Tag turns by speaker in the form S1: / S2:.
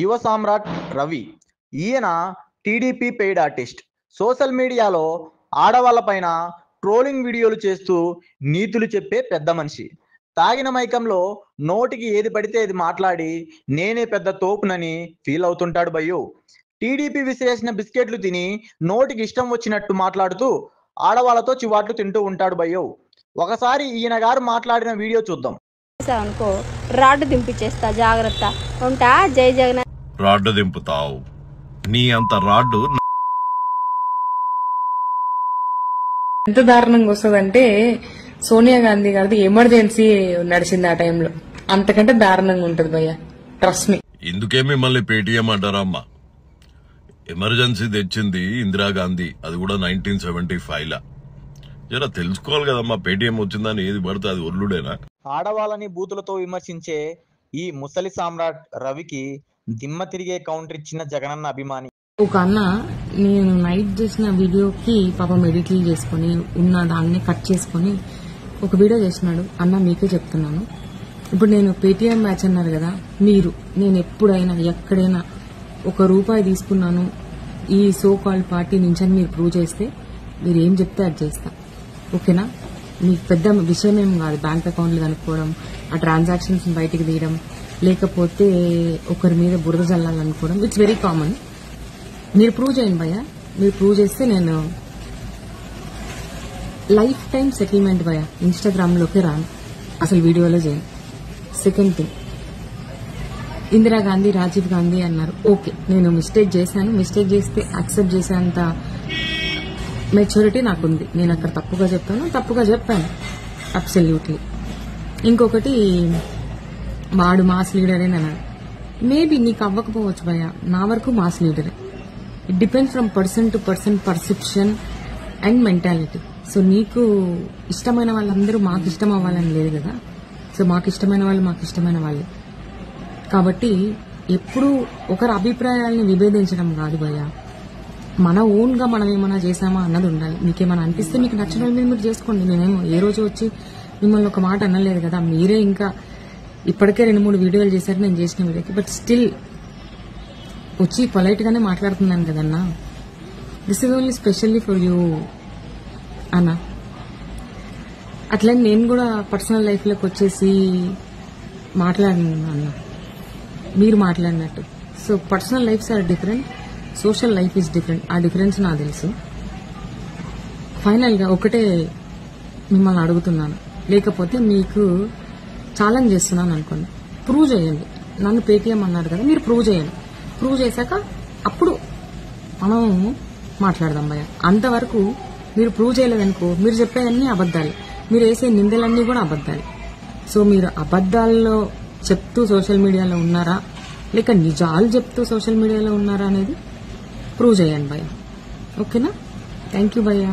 S1: యువ సామ్రాట్ రవి. ఈయన TDP paid artist. Social మీడియాలో ఆడవాళ్ళపైన ట్రోలింగ్ వీడియోలు చేస్తూ నీతులు చెప్పే పెద్ద మనిషి. తాగిన మైకంలో నోటికి ఏది పడితే అది మాట్లాడి నేనే పెద్ద తోపునని ఫీల్ అవుతుంటాడు భయ్యో. టీడీపీ విసిరేసిన బిస్కెట్లు తిని నోటికి ఇష్టం వచ్చినట్టు మాట్లాడుతూ ఆడవాళ్ళతో చివాట్లు తింటూ ఉంటాడు భయ్యో. ఒకసారి ఈయన గారు మాట్లాడిన వీడియో చూద్దాం.
S2: అనుకో రాడ్డు దింపిచేస్తా, జాగ్రత్త ఉంటా. జై జగన్.
S3: రాడ్డు దింపుతావు, నీ అంత రాడ్డు
S4: ఎంత దారుణంగా వస్తుందంటే సోనియా గాంధీ గారిది ఎమర్జెన్సీ నడిచింది ఆ టైంలో, అంతకంటే దారుణంగా ఉంటుంది భయ్య, ట్రస్ట్ మీ.
S3: ఇందుకే మిమ్మల్ని పేటీఎం అంటారమ్మా. ఎమర్జెన్సీ తెచ్చింది ఇందిరాగాంధీ, అది కూడా 1975లా. జరా తెలుసుకోవాలి కదమ్మా, పేటీఎం వచ్చిందని ఏది పడితే అది ఒర్లుడేనా?
S1: ఆడవాళ్ళని బూతులతో విమర్శించే ఈ ముసలి సామ్రాట్ రవికి దిమ్మ తిరిగే కౌంటర్ ఇచ్చిన జగనన్న అభిమాని.
S4: ఒక అన్న నేను నైట్ చేసిన వీడియోకి పాపం ఎడిట్లు చేసుకుని ఉన్న దాన్ని కట్ చేసుకుని ఒక వీడియో చేసినాడు. అన్న మీకే చెప్తున్నాను, ఇప్పుడు నేను పేటీఎం మ్యాచ్ అన్నారు కదా, నేను ఎప్పుడైనా ఎక్కడైనా ₹1 తీసుకున్నాను ఈ సో కాల్డ్ పార్టీ నుంచి అని మీరు ప్రూవ్ చేస్తే మీరు ఏం చెప్తే అది చేస్తా, ఓకేనా? మీకు పెద్ద విషయం ఏం కాదు బ్యాంక్ అకౌంట్లు కనుక్కోవడం, ఆ ట్రాన్సాక్షన్స్ బయటికి తీయడం, లేకపోతే ఒకరి మీద బురద జల్లాలనుకోవడం. It's very common. మీరు ప్రూవ్ చేయండి భయ్య. మీరు ప్రూవ్ చేస్తే నేను లైఫ్ టైం సెటిల్మెంట్ భయ్య ఇన్స్టాగ్రామ్లోకి రాను, అసలు వీడియోలో చేయను. సెకండ్ థింగ్, ఇందిరాగాంధీ రాజీవ్ గాంధీ అన్నారు, ఓకే నేను మిస్టేక్ చేశాను, మిస్టేక్ చేస్తే యాక్సెప్ట్ చేసేంత మెచ్యూరిటీ నాకుంది. నేను అక్కడ తప్పుగా చెప్పాను అబ్సల్యూట్లీ. ఇంకొకటి వాడు మాస్ లీడర్ అని అన్నాడు. మేబీ నీకు అవ్వకపోవచ్చు భయ్య, నా వరకు మాస్ లీడరే. It depends from person to person perception and mentality. So నీకు ఇష్టమైన వాళ్ళందరూ మాకు ఇష్టం అవ్వాలని లేదు కదా. సో మాకు ఇష్టమైన వాళ్ళే. కాబట్టి ఎప్పుడు ఒకరి అభిప్రాయాలను విభేదించడం కాదు భయ్య, మన ఓన్ గా మనం ఏమైనా చేసామా అన్నది ఉండాలి. మీకేమైనా అనిపిస్తే మీకు నచ్చిన వాళ్ళు మీరు చేసుకోండి. నేనేమో ఏ రోజు వచ్చి మిమ్మల్ని ఒక మాట అనలేదు కదా. మీరే ఇంకా ఇప్పటికే 2-3 వీడియోలు చేశారు నేను చేసిన వీడియోకి, బట్ స్టిల్ వచ్చి పొలైట్ గానే మాట్లాడుతున్నాను కదన్నా. This is only specially for you అన్నా. అట్లని నేను కూడా పర్సనల్ లైఫ్ లోకి వచ్చేసి మాట్లాడినా అన్న, మీరు మాట్లాడినట్టు. So personal lives are different, social life is different. ఆ డిఫరెన్స్ నాకు తెలుసు. ఫైనల్ గా ఒకటే మిమ్మల్ని అడుగుతున్నాను, లేకపోతే మీకు ఛాలెంజ్ చేస్తున్నాను అనుకోండి, ప్రూవ్ చేయండి. నన్ను పేటీఎం అన్నారు కదా, మీరు ప్రూవ్ చేయండి. ప్రూవ్ చేశాక అప్పుడు మనం మాట్లాడదాం భయ్య. అంతవరకు మీరు ప్రూవ్ చేయలేదనుకో, మీరు చెప్పేవన్నీ అబద్దాలు, మీరు వేసే నిందలన్నీ కూడా అబద్దాలు. సో మీరు అబద్దాల్లో చెప్తూ సోషల్ మీడియాలో ఉన్నారా, లేక నిజాలు చెప్తూ సోషల్ మీడియాలో ఉన్నారా అనేది ప్రూవ్ చేయండి భయ్య, ఓకేనా? థ్యాంక్ యూ భయ్య.